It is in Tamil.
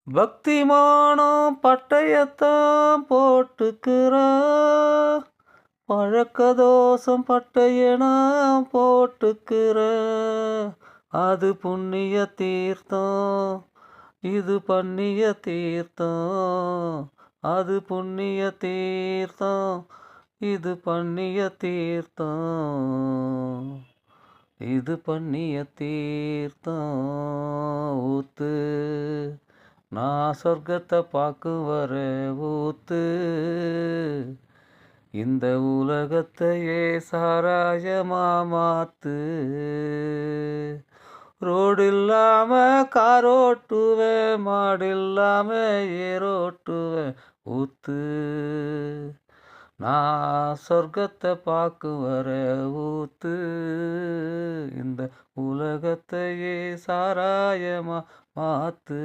பக்திமானம் பட்டயத்தான் போட்டுக்கிறா, பழக்க தோஷம் பட்டயனா போட்டுக்கிற. அது புண்ணிய தீர்த்தம், இது பண்ணிய தீர்த்தம். அது புண்ணிய தீர்த்தம், இது பண்ணிய தீர்த்தம். இது பண்ணிய தீர்த்தம் ஊத்து, நான் சொர்க்கத்தை பார்க்கும் வர ஊத்து. இந்த உலகத்தையே சாராயமா மாத்து. ரோடு இல்லாம காரோட்டுவேன், மாடு இல்லாம ஏரோட்டுவேன். ஊத்து, நான் சொர்க்கத்தை பார்க்கும் வர ஊத்து. இந்த உலகத்தையே சாராயமா மாத்து.